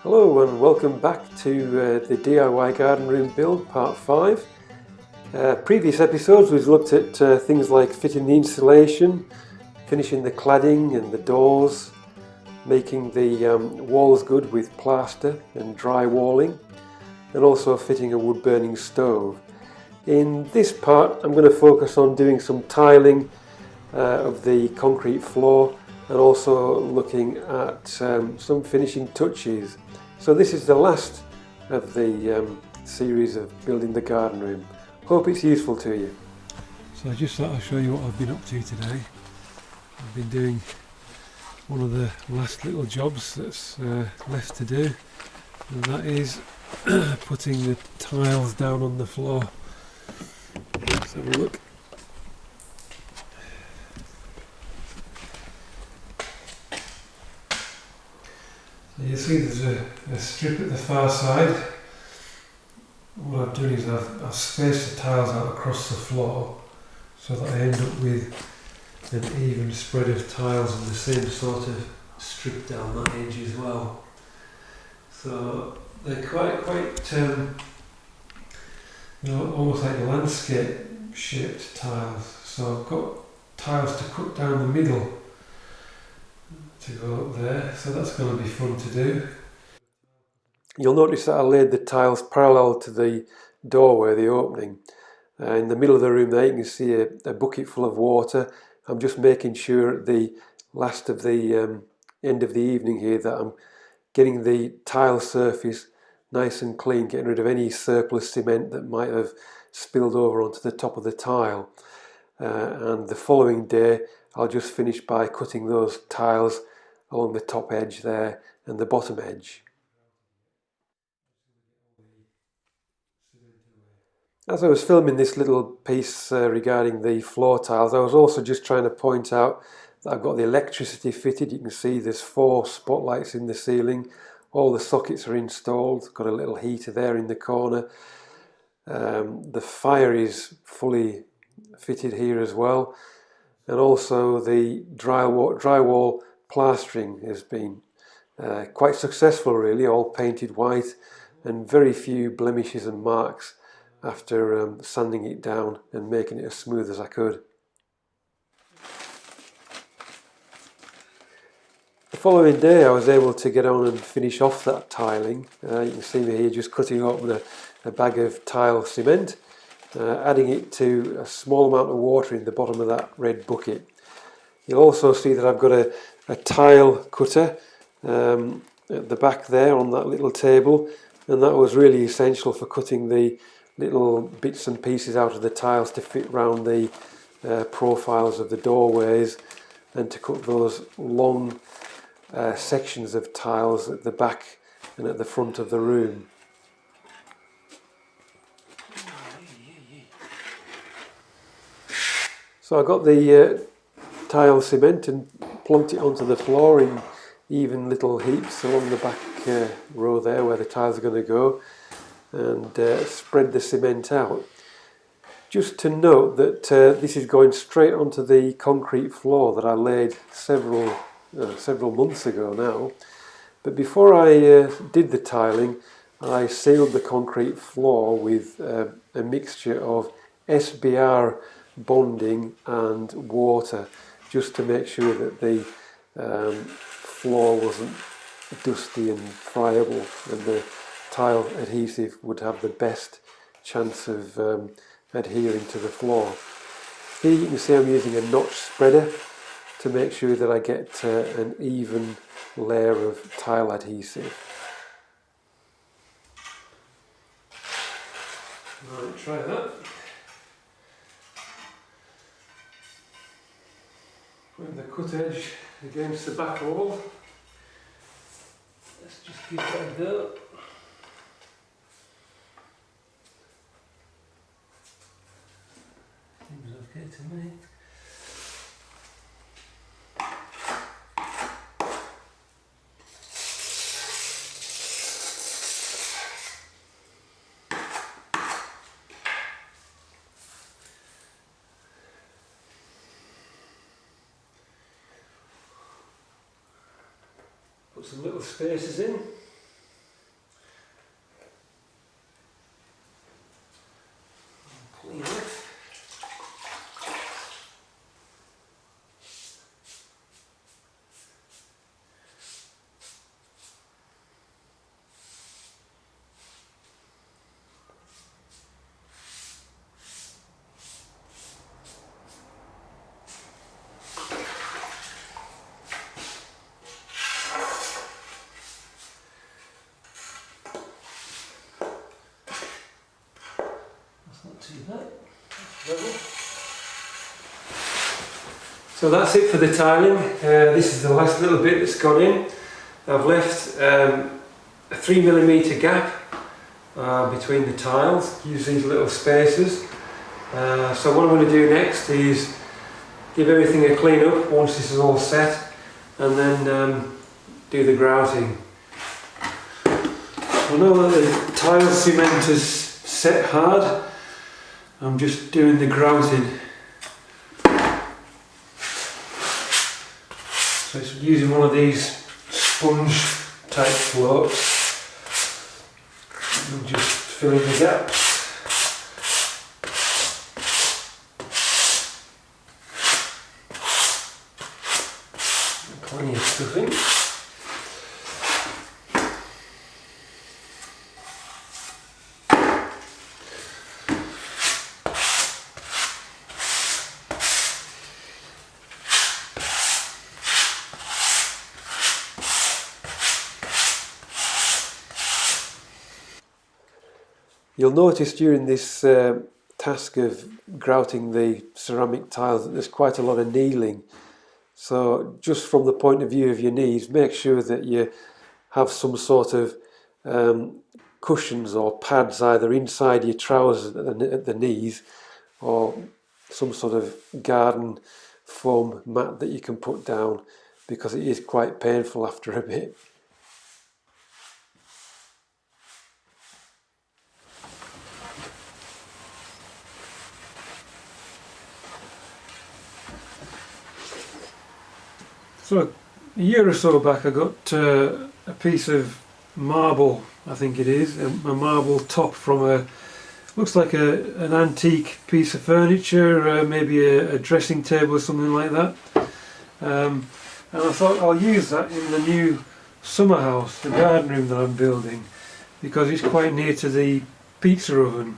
Hello and welcome back to the DIY garden room build part 5. Previous episodes we've looked at things like fitting the insulation, finishing the cladding and the doors, making the walls good with plaster and drywalling, and also fitting a wood burning stove. In this part I'm going to focus on doing some tiling of the concrete floor and also looking at some finishing touches. So this is the last of the series of building the garden room. Hope it's useful to you. So I just thought I'd show you what I've been up to today. I've been doing one of the last little jobs that's left to do, and that is putting the tiles down on the floor. Let's have a look. You see there's a strip at the far side. What I've done is I've spaced the tiles out across the floor so that I end up with an even spread of tiles and the same sort of strip down that edge as well. So they're quite almost like landscape shaped tiles. So I've got tiles to cut down the middle to go up there, so that's going to be fun to do. You'll notice that I laid the tiles parallel to the doorway, the opening. In the middle of the room there you can see a bucket full of water. I'm just making sure at the last of the end of the evening here that I'm getting the tile surface nice and clean, getting rid of any surplus cement that might have spilled over onto the top of the tile. And the following day I'll just finish by cutting those tiles along the top edge there and the bottom edge. As I was filming this little piece regarding the floor tiles, I was also just trying to point out that I've got the electricity fitted. You can see there's 4 spotlights in the ceiling. All the sockets are installed. Got a little heater there in the corner. The fire is fully fitted here as well. And also the drywall plastering has been quite successful really, all painted white and very few blemishes and marks after sanding it down and making it as smooth as I could. The following day I was able to get on and finish off that tiling. You can see me here just cutting open a bag of tile cement, adding it to a small amount of water in the bottom of that red bucket. You'll also see that I've got a tile cutter at the back there on that little table, and that was really essential for cutting the little bits and pieces out of the tiles to fit round the profiles of the doorways and to cut those long sections of tiles at the back and at the front of the room. So I got the tile cement and plunked it onto the floor in even little heaps along the back row there where the tiles are going to go, and spread the cement out. Just to note that this is going straight onto the concrete floor that I laid several months ago now. But before I did the tiling, I sealed the concrete floor with a mixture of SBR bonding and water, just to make sure that the floor wasn't dusty and friable, and the tile adhesive would have the best chance of adhering to the floor. Here you can see I'm using a notch spreader to make sure that I get an even layer of tile adhesive. Right, try that. Putting the cut edge against the back wall. Let's just give that a go. Seems okay to me. Put some little spaces in. see that. Level. So that's it for the tiling. This is the last little bit that's gone in. I've left a 3mm gap between the tiles, use these little spacers. So what I'm going to do next is give everything a clean up once this is all set, and then do the grouting. I know that the tile cement is set hard. I'm just doing the grouting. So it's using one of these sponge type floats and just filling the gaps. Plenty of stuff in. You'll notice during this task of grouting the ceramic tiles that there's quite a lot of kneeling. So just from the point of view of your knees, make sure that you have some sort of cushions or pads either inside your trousers at the knees, or some sort of garden foam mat that you can put down, because it is quite painful after a bit. So a year or so back I got a piece of marble, I think it is, a marble top from looks like an antique piece of furniture, maybe a dressing table or something like that. And I thought I'll use that in the new summer house, the garden room that I'm building, because it's quite near to the pizza oven.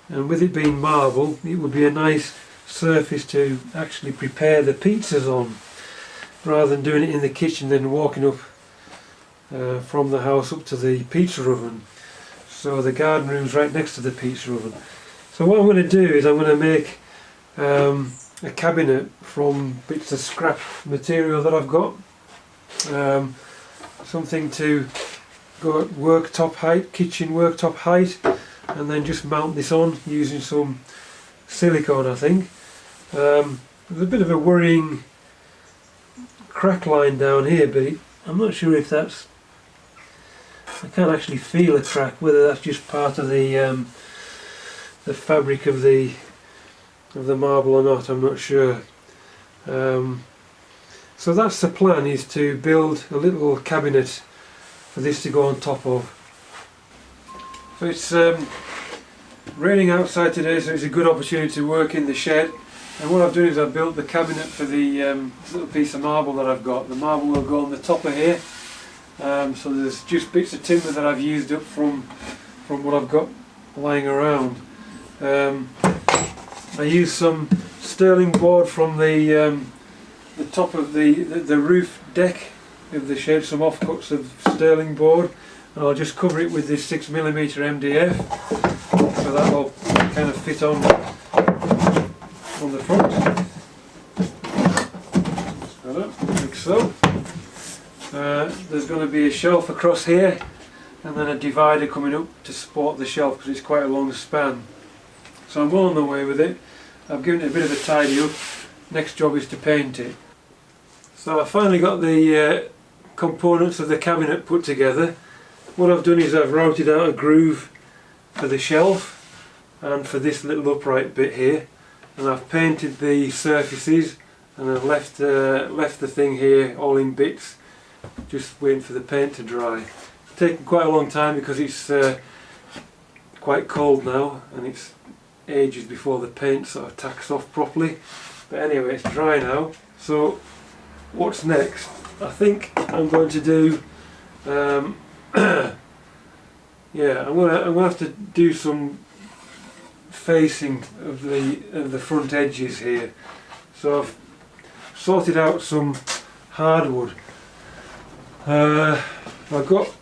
And with it being marble, it would be a nice surface to actually prepare the pizzas on, rather than doing it in the kitchen then walking up from the house up to the pizza oven. So the garden room's right next to the pizza oven. So what I'm going to do is I'm going to make a cabinet from bits of scrap material that I've got. Something to go at worktop height, kitchen worktop height, and then just mount this on using some silicone, I think. There's a bit of a worrying crack line down here, but I'm not sure if that's, I can't actually feel a crack, whether that's just part of the fabric of the marble or not, I'm not sure. So that's the plan, is to build a little cabinet for this to go on top of. So it's raining outside today, so it's a good opportunity to work in the shed. And what I've done is I've built the cabinet for the little piece of marble that I've got. The marble will go on the top of here. So there's just bits of timber that I've used up from what I've got lying around. I used some sterling board from the top of the roof deck of the shed, some offcuts of sterling board, and I'll just cover it with this 6mm MDF, so that will kind of fit on the front, like so. There's going to be a shelf across here, and then a divider coming up to support the shelf because it's quite a long span. So I'm well on the way with it. I've given it a bit of a tidy up. Next job is to paint it. So I finally got the components of the cabinet put together. What I've done is I've routed out a groove for the shelf and for this little upright bit here, and I've painted the surfaces, and I've left the thing here all in bits, just waiting for the paint to dry. It's taken quite a long time because it's quite cold now, and it's ages before the paint sort of tacks off properly. But anyway, it's dry now. So what's next? I think I'm going to do yeah, I'm gonna have to do some facing of the front edges here. So I've sorted out some hardwood. I've got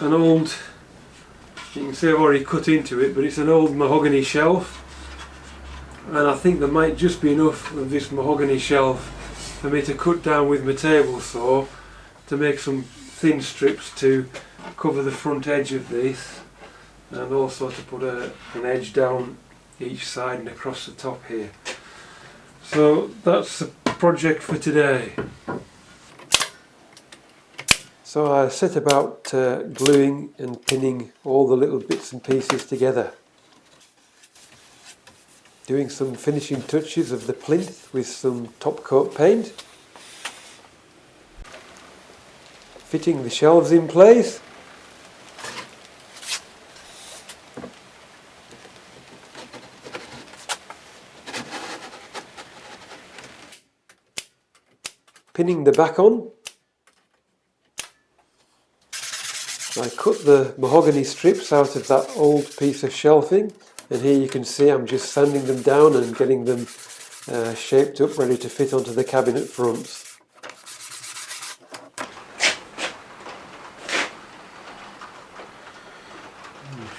an old, you can see I've already cut into it, but it's an old mahogany shelf. and I think there might just be enough of this mahogany shelf for me to cut down with my table saw to make some thin strips to cover the front edge of this, and also to put an edge down each side and across the top here. So that's the project for today. So I set about gluing and pinning all the little bits and pieces together. Doing some finishing touches of the plinth with some top coat paint. Fitting the shelves in place. Pinning the back on. I cut the mahogany strips out of that old piece of shelving, and here you can see I'm just sanding them down and getting them shaped up, ready to fit onto the cabinet fronts.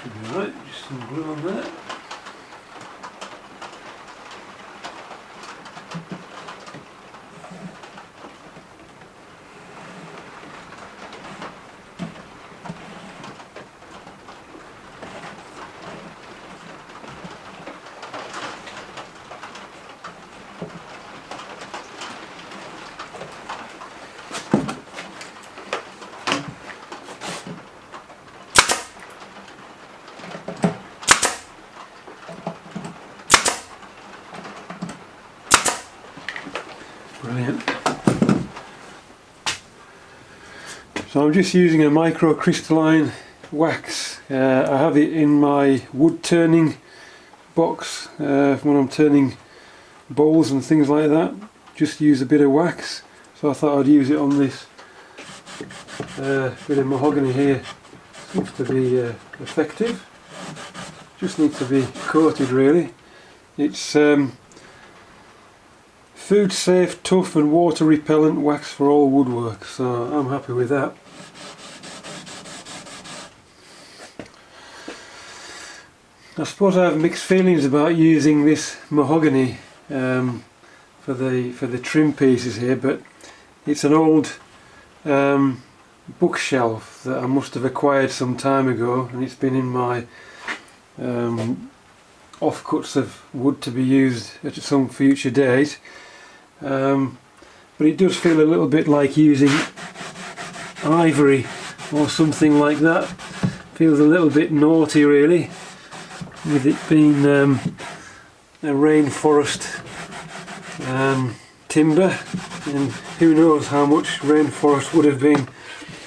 Should be alright, just some glue on there. Brilliant. So I'm just using a microcrystalline wax. I have it in my wood turning box when I'm turning bowls and things like that. Just use a bit of wax. So I thought I'd use it on this bit of mahogany here. Seems to be effective. Just needs to be coated really. It's food safe, tough and water repellent wax for all woodwork, so I'm happy with that. I suppose I have mixed feelings about using this mahogany for the trim pieces here, but it's an old bookshelf that I must have acquired some time ago, and it's been in my offcuts of wood to be used at some future date. But it does feel a little bit like using ivory or something like that. Feels a little bit naughty really, with it being a rainforest timber, and who knows how much rainforest would have been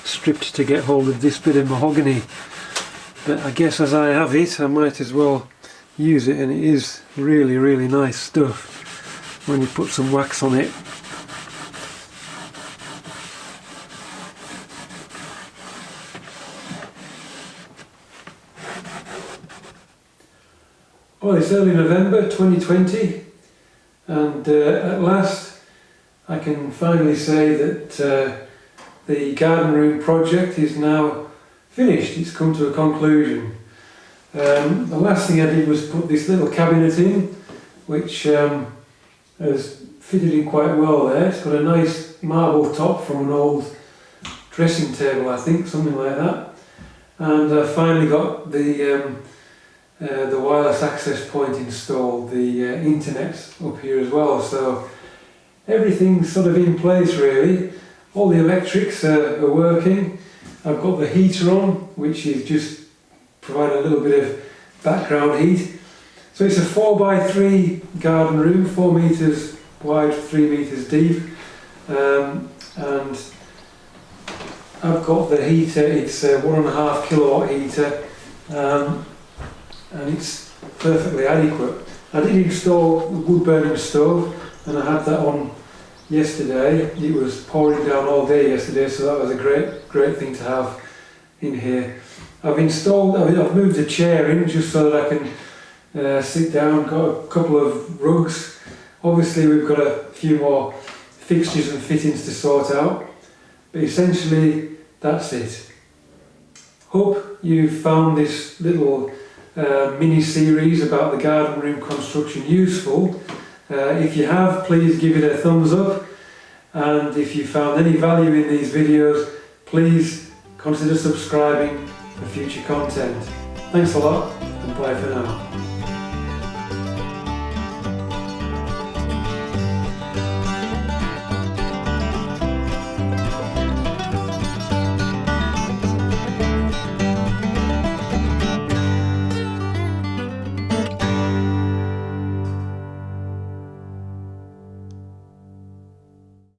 stripped to get hold of this bit of mahogany. But I guess as I have it, I might as well use it, and it is really, really nice stuff when you put some wax on it. Well, it's early November 2020, and at last I can finally say that the garden room project is now finished. It's come to a conclusion. The last thing I did was put this little cabinet in, which has fitted in quite well there. It's got a nice marble top from an old dressing table, I think, something like that. And I finally got the wireless access point installed, the internet's up here as well, so everything's sort of in place really. All the electrics are working. I've got the heater on, which is just providing a little bit of background heat. So it's a 4x3 garden room, 4 metres wide, 3 metres deep, and I've got the heater. It's a 1.5 kilowatt heater, and it's perfectly adequate. I did install a wood burning stove, and I had that on yesterday. It was pouring down all day yesterday, so that was a great thing to have in here. I've moved a chair in just so that I can sit down. Got a couple of rugs. Obviously we've got a few more fixtures and fittings to sort out, but essentially that's it. Hope you found this little mini series about the garden room construction useful. If you have, please give it a thumbs up, and if you found any value in these videos, please consider subscribing for future content. Thanks a lot, and bye for now.